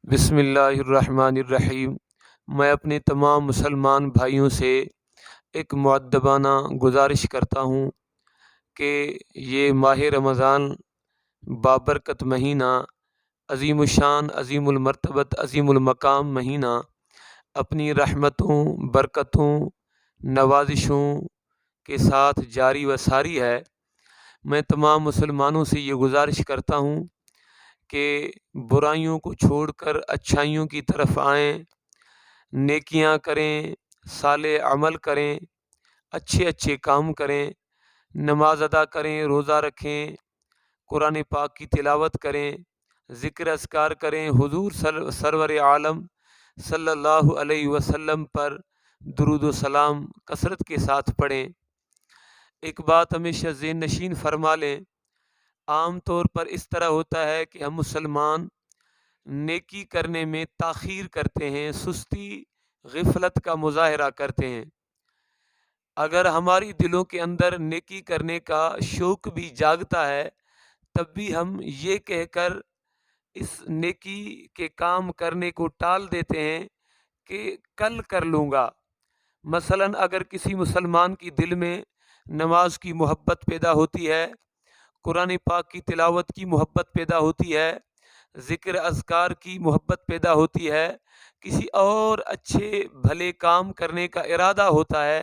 بسم اللہ الرحمن الرحیم۔ میں اپنے تمام مسلمان بھائیوں سے ایک مؤدبانہ گزارش کرتا ہوں کہ یہ ماہ رمضان بابرکت مہینہ، عظیم الشان، عظیم المرتبت، عظیم المقام مہینہ اپنی رحمتوں، برکتوں، نوازشوں کے ساتھ جاری و ساری ہے۔ میں تمام مسلمانوں سے یہ گزارش کرتا ہوں کہ برائیوں کو چھوڑ کر اچھائیوں کی طرف آئیں، نیکیاں کریں، صالح عمل کریں، اچھے اچھے کام کریں، نماز ادا کریں، روزہ رکھیں، قرآن پاک کی تلاوت کریں، ذکر اذکار کریں، حضور سرور عالم صلی اللہ علیہ وسلم پر درود و سلام کثرت کے ساتھ پڑھیں۔ ایک بات ہمیشہ ذہن نشین فرما لیں، عام طور پر اس طرح ہوتا ہے کہ ہم مسلمان نیکی کرنے میں تاخیر کرتے ہیں، سستی، غفلت کا مظاہرہ کرتے ہیں۔ اگر ہماری دلوں کے اندر نیکی کرنے کا شوق بھی جاگتا ہے، تب بھی ہم یہ کہہ کر اس نیکی کے کام کرنے کو ٹال دیتے ہیں کہ کل کر لوں گا۔ مثلاً اگر کسی مسلمان کی دل میں نماز کی محبت پیدا ہوتی ہے، قرآن پاک کی تلاوت کی محبت پیدا ہوتی ہے، ذکر اذکار کی محبت پیدا ہوتی ہے، کسی اور اچھے بھلے کام کرنے کا ارادہ ہوتا ہے،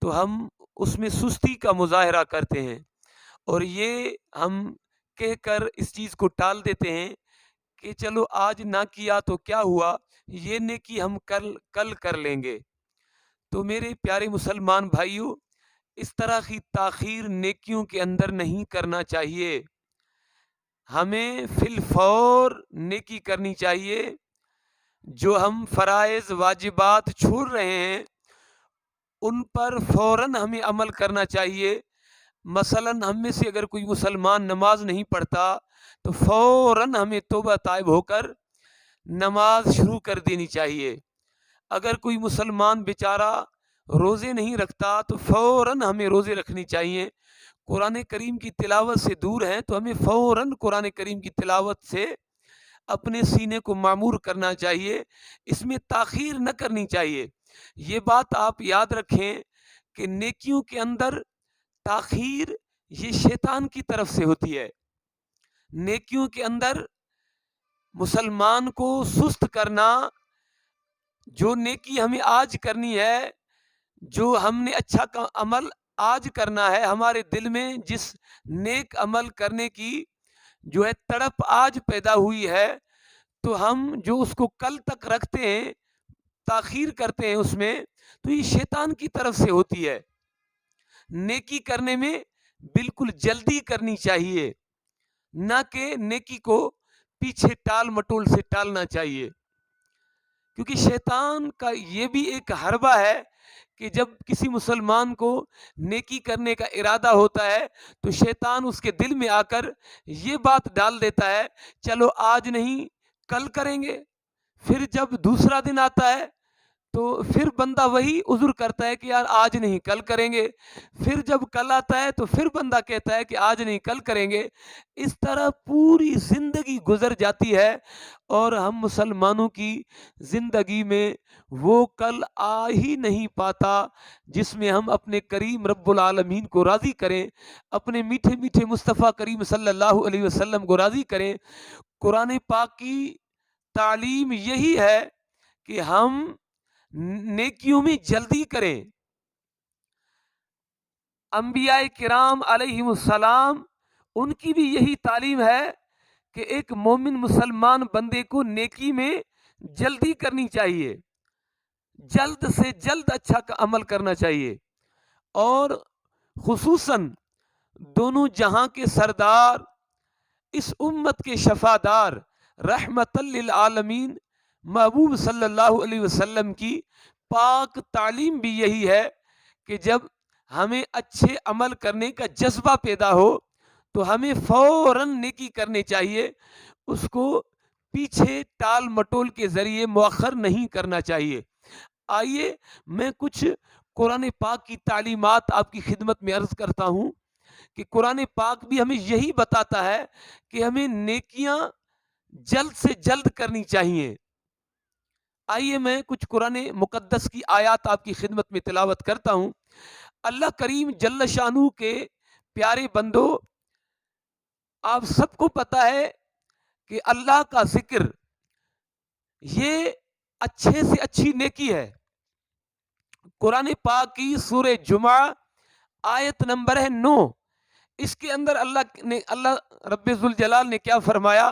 تو ہم اس میں سستی کا مظاہرہ کرتے ہیں، اور یہ ہم کہہ کر اس چیز کو ٹال دیتے ہیں کہ چلو آج نہ کیا تو کیا ہوا، یہ نیکی ہم کل کر لیں گے۔ تو میرے پیارے مسلمان بھائیوں، اس طرح کی تاخیر نیکیوں کے اندر نہیں کرنا چاہیے۔ ہمیں فی الفور نیکی کرنی چاہیے۔ جو ہم فرائض واجبات چھوڑ رہے ہیں ان پر فوراً ہمیں عمل کرنا چاہیے۔ مثلاً ہم میں سے اگر کوئی مسلمان نماز نہیں پڑھتا تو فوراً ہمیں توبہ تائب ہو کر نماز شروع کر دینی چاہیے۔ اگر کوئی مسلمان بیچارہ روزے نہیں رکھتا تو فوراً ہمیں روزے رکھنی چاہیے۔ قرآن کریم کی تلاوت سے دور ہیں تو ہمیں فوراً قرآن کریم کی تلاوت سے اپنے سینے کو معمور کرنا چاہیے، اس میں تاخیر نہ کرنی چاہیے۔ یہ بات آپ یاد رکھیں کہ نیکیوں کے اندر تاخیر یہ شیطان کی طرف سے ہوتی ہے۔ نیکیوں کے اندر مسلمان کو سست کرنا، جو نیکی ہمیں آج کرنی ہے، جو ہم نے اچھا عمل آج کرنا ہے، ہمارے دل میں جس نیک عمل کرنے کی جو ہے تڑپ آج پیدا ہوئی ہے، تو ہم جو اس کو کل تک رکھتے ہیں، تاخیر کرتے ہیں اس میں، تو یہ شیطان کی طرف سے ہوتی ہے۔ نیکی کرنے میں بالکل جلدی کرنی چاہیے، نہ کہ نیکی کو پیچھے ٹال مٹول سے ٹالنا چاہیے، کیونکہ شیطان کا یہ بھی ایک حربہ ہے کہ جب کسی مسلمان کو نیکی کرنے کا ارادہ ہوتا ہے تو شیطان اس کے دل میں آ کر یہ بات ڈال دیتا ہے، چلو آج نہیں کل کریں گے۔ پھر جب دوسرا دن آتا ہے تو پھر بندہ وہی عذر کرتا ہے کہ یار آج نہیں کل کریں گے۔ پھر جب کل آتا ہے تو پھر بندہ کہتا ہے کہ آج نہیں کل کریں گے۔ اس طرح پوری زندگی گزر جاتی ہے اور ہم مسلمانوں کی زندگی میں وہ کل آ ہی نہیں پاتا جس میں ہم اپنے کریم رب العالمین کو راضی کریں، اپنے میٹھے میٹھے مصطفیٰ کریم صلی اللہ علیہ وسلم کو راضی کریں۔ قرآن پاک کی تعلیم یہی ہے کہ ہم نیکیوں میں جلدی کریں۔ انبیاء کرام علیہم السلام، ان کی بھی یہی تعلیم ہے کہ ایک مومن مسلمان بندے کو نیکی میں جلدی کرنی چاہیے، جلد سے جلد اچھا عمل کرنا چاہیے۔ اور خصوصاً دونوں جہاں کے سردار، اس امت کے شفادار، رحمت للعالمین محبوب صلی اللہ علیہ وسلم کی پاک تعلیم بھی یہی ہے کہ جب ہمیں اچھے عمل کرنے کا جذبہ پیدا ہو تو ہمیں فوراً نیکی کرنی چاہیے، اس کو پیچھے ٹال مٹول کے ذریعے مؤخر نہیں کرنا چاہیے۔ آئیے میں کچھ قرآن پاک کی تعلیمات آپ کی خدمت میں عرض کرتا ہوں کہ قرآن پاک بھی ہمیں یہی بتاتا ہے کہ ہمیں نیکیاں جلد سے جلد کرنی چاہیے۔ آئیے میں کچھ قرآن مقدس کی آیات آپ کی خدمت میں تلاوت کرتا ہوں۔ اللہ کریم جل شانہ کے پیارے بندو، آپ سب کو پتا ہے کہ اللہ کا ذکر یہ اچھے سے اچھی نیکی ہے۔ قرآن پاک کی سورہ جمعہ آیت نمبر ہے 9، اس کے اندر اللہ رب ذوالجلال نے کیا فرمایا؟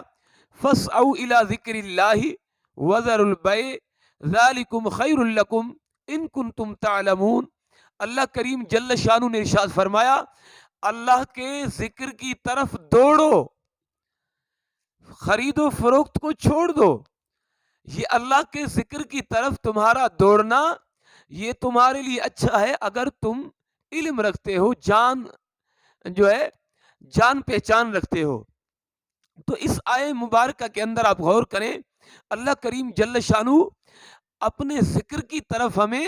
فَاسْعَوْا إِلَىٰ ذِكْرِ اللَّهِ وَذَرُوا الْبَيْعَ ذَلِكُمْ خَيْرٌ لَكُمْ إِن كُنتُمْ تَعْلَمُونَ۔ اللہ کریم جل شانہ نے ارشاد فرمایا، اللہ کے ذکر کی طرف دوڑو، خرید و فروخت کو چھوڑ دو۔ یہ اللہ کے ذکر کی طرف تمہارا دوڑنا یہ تمہارے لیے اچھا ہے اگر تم علم رکھتے ہو، جان پہچان رکھتے ہو۔ تو اس آیے مبارکہ کے اندر آپ غور کریں، اللہ کریم جل شانہ اپنے ذکر کی طرف ہمیں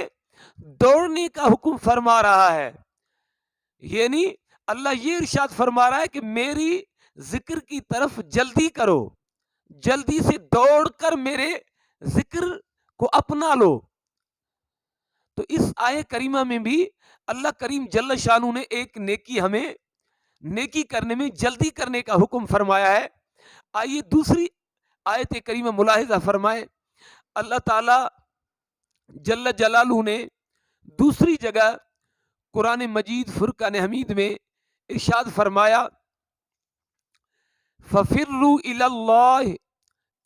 دوڑنے کا حکم فرما رہا ہے۔ یعنی اللہ یہ ارشاد فرما رہا ہے کہ میری ذکر کی طرف جلدی کرو، جلدی سے دوڑ کر میرے ذکر کو اپنا لو۔ تو اس آیے کریمہ میں بھی اللہ کریم جل شانہ نے ایک ہمیں نیکی کرنے میں جلدی کرنے کا حکم فرمایا ہے۔ آئیے دوسری آیت کریمہ ملاحظہ فرمائے، اللہ تعالی جل جلالہ نے دوسری جگہ قرآن مجید فرقان حمید میں ارشاد فرمایا، فَفِرُّوا إِلَى اللَّهِ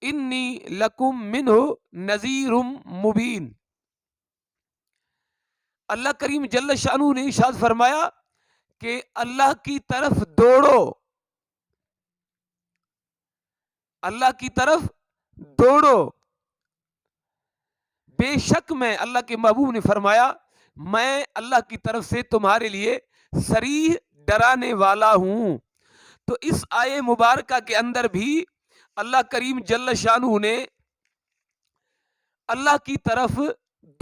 إِنِّي لَكُمْ مِنْهُ نَذِيرٌ مُبِينٌ۔ اللہ کریم جل شانہ نے ارشاد فرمایا کہ اللہ کی طرف دوڑو، اللہ کی طرف دوڑو، بے شک میں اللہ کے محبوب نے فرمایا میں اللہ کی طرف سے تمہارے لیے صریح ڈرانے والا ہوں۔ تو اس آیے مبارکہ کے اندر بھی اللہ کریم جل شانہ نے اللہ کی طرف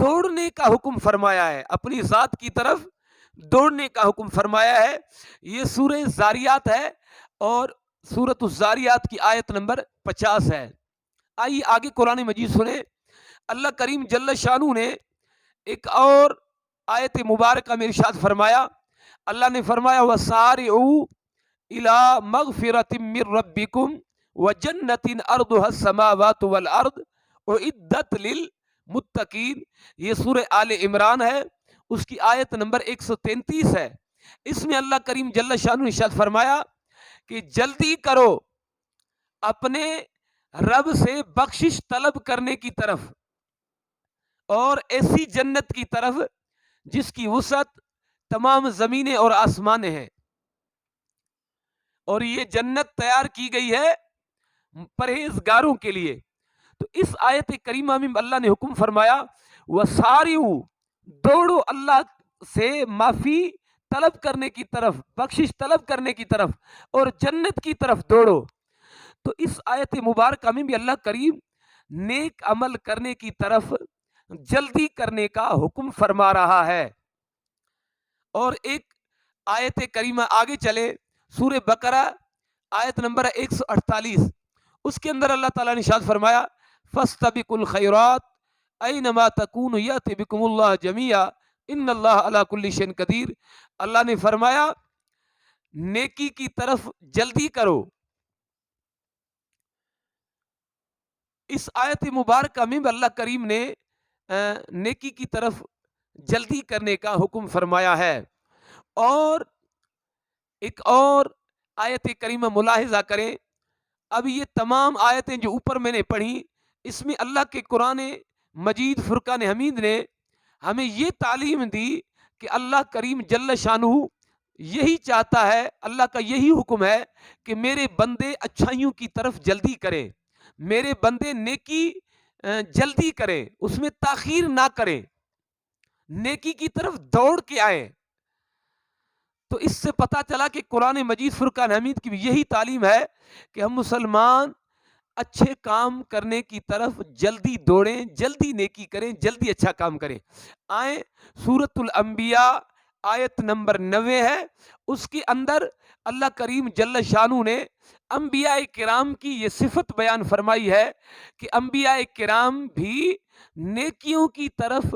دوڑنے کا حکم فرمایا ہے، اپنی ذات کی طرف دوڑنے کا حکم فرمایا ہے۔ یہ سورہ زاریات ہے اور سورۃ الزاریات کی آیت نمبر 50 ہے۔ آئیے آگے قرآن مجید سنیں، اللہ کریم جل شانہ نے ایک اور آیت مبارکہ میں ارشاد فرمایا، اللہ نے فرمایا وَسَارِعُوا إِلَىٰ مَغْفِرَةٍ مِّن رَبِّكُمْ وَجَنَّةٍ أَرْضُهَا السَّمَاوَاتُ وَالْأَرْضُ أُعِدَّتْ لِلْمُتَّقِينَ۔ یہ سورہ آل عمران ہے، اس کی آیت نمبر 133 ہے۔ اس میں اللہ کریم جل شانہ نے ارشاد فرمایا کہ جلدی کرو اپنے رب سے بخشش طلب کرنے کی طرف اور ایسی جنت کی طرف جس کی وسعت تمام زمینیں اور آسمانیں ہیں، اور یہ جنت تیار کی گئی ہے پرہیزگاروں کے لیے۔ تو اس آیت کریمہ میں اللہ نے حکم فرمایا وَسَارِعُوا، دوڑو اللہ سے معافی طلب کرنے کی طرف، بخشش طلب کرنے کی طرف اور جنت کی طرف دوڑو۔ تو اس آیت مبارکہ میں بھی اللہ کریم نیک عمل کرنے کی طرف جلدی کرنے کا حکم فرما رہا ہے۔ اور ایک آیت کریمہ آگے چلے، سورہ بقرہ آیت نمبر 148، اس کے اندر اللہ تعالیٰ نے ارشاد فرمایا فَاسْتَبِقُوا الْخَيْرَاتِ أَيْنَمَا تَكُونُوا يَأْتِ بِكُمُ اللَّهُ جَمِيعًا إِنَّ اللَّهَ عَلَىٰ كُلِّ شَيْءٍ قَدِيرٌ۔ اللہ نے فرمایا نیکی کی طرف جلدی کرو۔ اس آیت مبارکہ میں اللہ کریم نے نیکی کی طرف جلدی کرنے کا حکم فرمایا ہے۔ اور ایک اور آیت کریمہ ملاحظہ کریں، اب یہ تمام آیتیں جو اوپر میں نے پڑھی، اس میں اللہ کے قرآن مجید فرقان حمید نے ہمیں یہ تعلیم دی کہ اللہ کریم جل شانہ یہی چاہتا ہے، اللہ کا یہی حکم ہے کہ میرے بندے اچھائیوں کی طرف جلدی کریں، میرے بندے نیکی جلدی کریں، اس میں تاخیر نہ کریں، نیکی کی طرف دوڑ کے آئیں۔ تو اس سے پتہ چلا کہ قرآن مجید فرقان حمید کی بھی یہی تعلیم ہے کہ ہم مسلمان اچھے کام کرنے کی طرف جلدی دوڑیں، جلدی نیکی کریں، جلدی اچھا کام کریں۔ آئیں سورۃ الانبیاء آیت نمبر 90 ہے، اس کے اندر اللہ کریم جل شانہ نے انبیاء کرام کی یہ صفت بیان فرمائی ہے کہ انبیاء کرام بھی نیکیوں کی طرف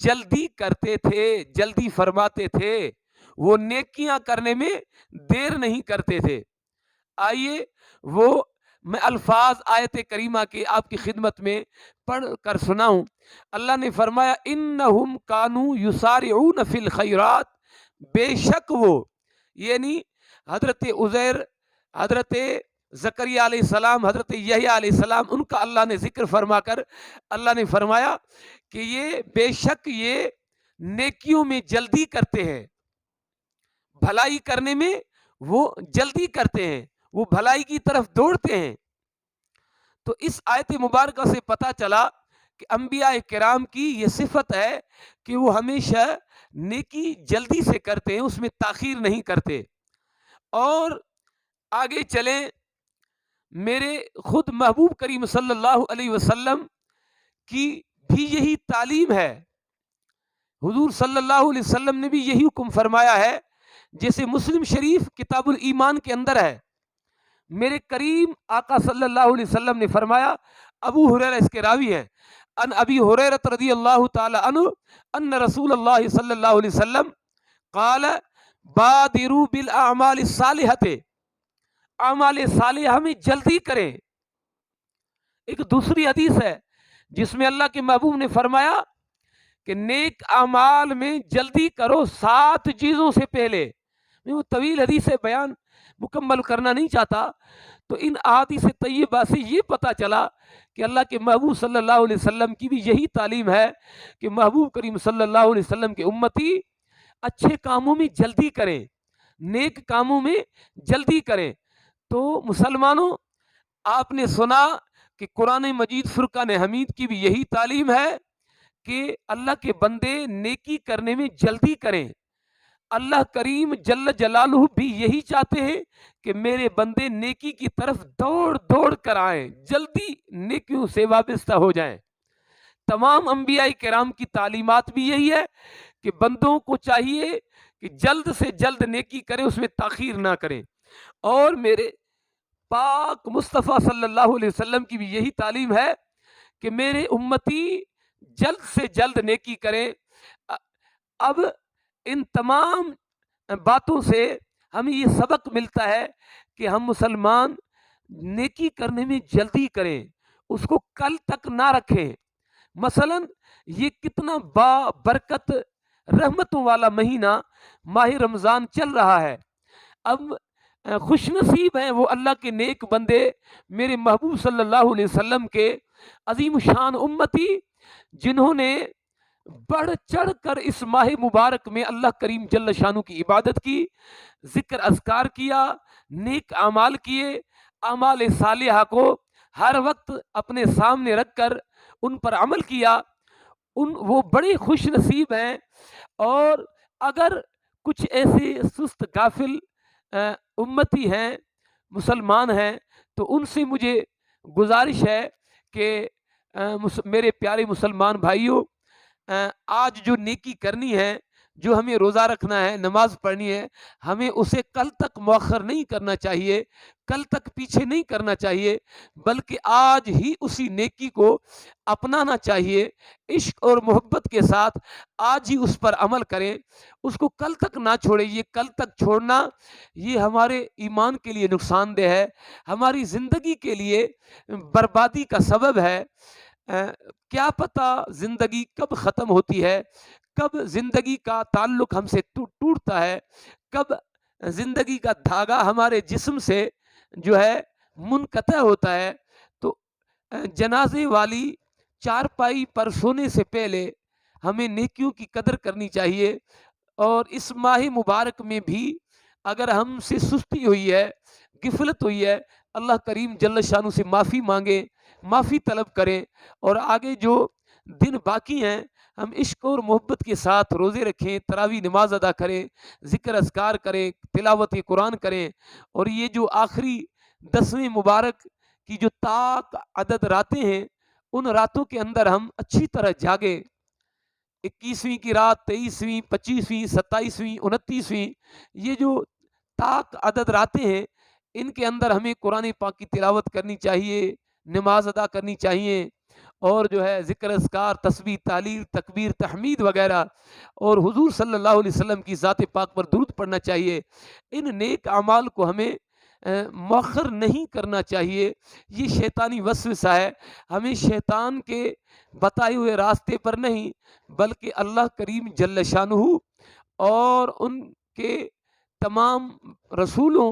جلدی کرتے تھے، جلدی فرماتے تھے، وہ نیکیاں کرنے میں دیر نہیں کرتے تھے۔ آئیے وہ میں الفاظ آیت کریمہ کے آپ کی خدمت میں پڑھ کر سناؤں۔ اللہ نے فرمایا انہم کانوا یسارعون فی الخیرات، بے شک وہ، یعنی حضرت عزیر، حضرت زکریہ علیہ السلام، حضرت یحییٰ علیہ السلام، ان کا اللہ نے ذکر فرما کر اللہ نے فرمایا کہ یہ بے شک یہ نیکیوں میں جلدی کرتے ہیں، بھلائی کرنے میں وہ جلدی کرتے ہیں، وہ بھلائی کی طرف دوڑتے ہیں۔ تو اس آیت مبارکہ سے پتہ چلا کہ انبیاء کرام کی یہ صفت ہے کہ وہ ہمیشہ نیکی جلدی سے کرتے ہیں، اس میں تاخیر نہیں کرتے۔ اور آگے چلیں، میرے خود محبوب کریم صلی اللہ علیہ وسلم کی بھی یہی تعلیم ہے، حضور صلی اللہ علیہ وسلم نے بھی یہی حکم فرمایا ہے، جیسے مسلم شریف کتاب الایمان کے اندر ہے، میرے کریم آقا صلی اللہ علیہ وسلم نے فرمایا، ابو ہریرہ اس کے راوی ہیں، ان ابی ہریرہ رضی اللہ تعالی عنہ ان رسول اللہ صلی اللہ علیہ وسلم قال بادروا بالاعمال الصالحۃ، اعمال صالحہ میں جلدی کریں۔ ایک دوسری حدیث ہے جس میں اللہ کے محبوب نے فرمایا کہ نیک اعمال میں جلدی کرو 7 چیزوں سے پہلے۔ میں وہ طویل حدیث بیان مکمل کرنا نہیں چاہتا، تو ان احادیث طیبہ سے یہ پتہ چلا کہ اللہ کے محبوب صلی اللہ علیہ وسلم کی بھی یہی تعلیم ہے کہ محبوب کریم صلی اللہ علیہ وسلم کے امتی اچھے کاموں میں جلدی کریں، نیک کاموں میں جلدی کریں۔ تو مسلمانوں، آپ نے سنا کہ قرآن مجید فرقان حمید کی بھی یہی تعلیم ہے کہ اللہ کے بندے نیکی کرنے میں جلدی کریں۔ اللہ کریم جل جلالہ بھی یہی چاہتے ہیں کہ میرے بندے نیکی کی طرف دوڑ دوڑ کر آئیں، جلدی نیکیوں سے وابستہ ہو جائیں۔ تمام انبیاء کرام کی تعلیمات بھی یہی ہے کہ بندوں کو چاہیے کہ جلد سے جلد نیکی کریں، اس میں تاخیر نہ کریں۔ اور میرے پاک مصطفیٰ صلی اللہ علیہ وسلم کی بھی یہی تعلیم ہے کہ میرے امتی جلد سے جلد نیکی کریں۔ اب ان تمام باتوں سے ہمیں یہ سبق ملتا ہے کہ ہم مسلمان نیکی کرنے میں جلدی کریں، اس کو کل تک نہ رکھیں۔ مثلا یہ کتنا با برکت رحمتوں والا مہینہ ماہ رمضان چل رہا ہے، اب خوش نصیب ہیں وہ اللہ کے نیک بندے، میرے محبوب صلی اللہ علیہ وسلم کے عظیم شان امتی، جنہوں نے بڑھ چڑھ کر اس ماہ مبارک میں اللہ کریم جل شانہ کی عبادت کی، ذکر اذکار کیا، نیک اعمال کیے، اعمال صالحہ کو ہر وقت اپنے سامنے رکھ کر ان پر عمل کیا، وہ بڑے خوش نصیب ہیں۔ اور اگر کچھ ایسے سست غافل امتی ہیں، مسلمان ہیں، تو ان سے مجھے گزارش ہے کہ میرے پیارے مسلمان بھائیوں، آج جو نیکی کرنی ہے، جو ہمیں روزہ رکھنا ہے، نماز پڑھنی ہے، ہمیں اسے کل تک مؤخر نہیں کرنا چاہیے، کل تک پیچھے نہیں کرنا چاہیے، بلکہ آج ہی اسی نیکی کو اپنانا چاہیے، عشق اور محبت کے ساتھ آج ہی اس پر عمل کریں، اس کو کل تک نہ چھوڑیں۔ یہ کل تک چھوڑنا یہ ہمارے ایمان کے لیے نقصان دہ ہے، ہماری زندگی کے لیے بربادی کا سبب ہے۔ کیا پتہ زندگی کب ختم ہوتی ہے، کب زندگی کا تعلق ہم سے ٹوٹتا ہے، کب زندگی کا دھاگا ہمارے جسم سے جو ہے منقطع ہوتا ہے۔ تو جنازے والی چارپائی پر سونے سے پہلے ہمیں نیکیوں کی قدر کرنی چاہیے، اور اس ماہ مبارک میں بھی اگر ہم سے سستی ہوئی ہے، غفلت ہوئی ہے، اللہ کریم جل شانہ سے معافی مانگیں، معافی طلب کریں، اور آگے جو دن باقی ہیں ہم عشق اور محبت کے ساتھ روزے رکھیں، تراویح نماز ادا کریں، ذکر اذکار کریں، تلاوت قرآن کریں، اور یہ جو آخری 10ویں مبارک کی جو طاق عدد راتیں ہیں، ان راتوں کے اندر ہم اچھی طرح جاگیں، 21ویں کی رات، 23ویں، 25ویں، 27ویں، 29ویں، یہ جو طاق عدد راتیں ہیں، ان کے اندر ہمیں قرآن پاک کی تلاوت کرنی چاہیے، نماز ادا کرنی چاہیے، اور جو ہے ذکر اذکار، تسبیح، تحلیل، تکبیر، تحمید وغیرہ، اور حضور صلی اللہ علیہ وسلم کی ذات پاک پر درود پڑھنا چاہیے۔ ان نیک اعمال کو ہمیں مؤخر نہیں کرنا چاہیے، یہ شیطانی وسوسہ ہے۔ ہمیں شیطان کے بتائے ہوئے راستے پر نہیں، بلکہ اللہ کریم جل شانہ اور ان کے تمام رسولوں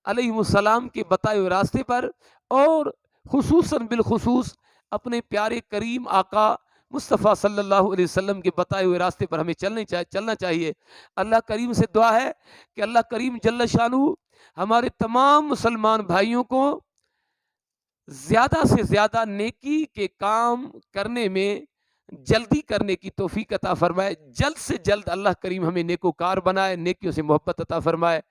علیہ السلام کے بتائے ہوئے راستے پر، اور خصوصاً بالخصوص اپنے پیارے کریم آقا مصطفیٰ صلی اللہ علیہ وسلم کے بتائے ہوئے راستے پر ہمیں چلنا چاہیے۔ اللہ کریم سے دعا ہے کہ اللہ کریم جل شانہ ہمارے تمام مسلمان بھائیوں کو زیادہ سے زیادہ نیکی کے کام کرنے میں جلدی کرنے کی توفیق عطا فرمائے۔ جلد سے جلد اللہ کریم ہمیں نیکوکار بنائے، نیکیوں سے محبت عطا فرمائے۔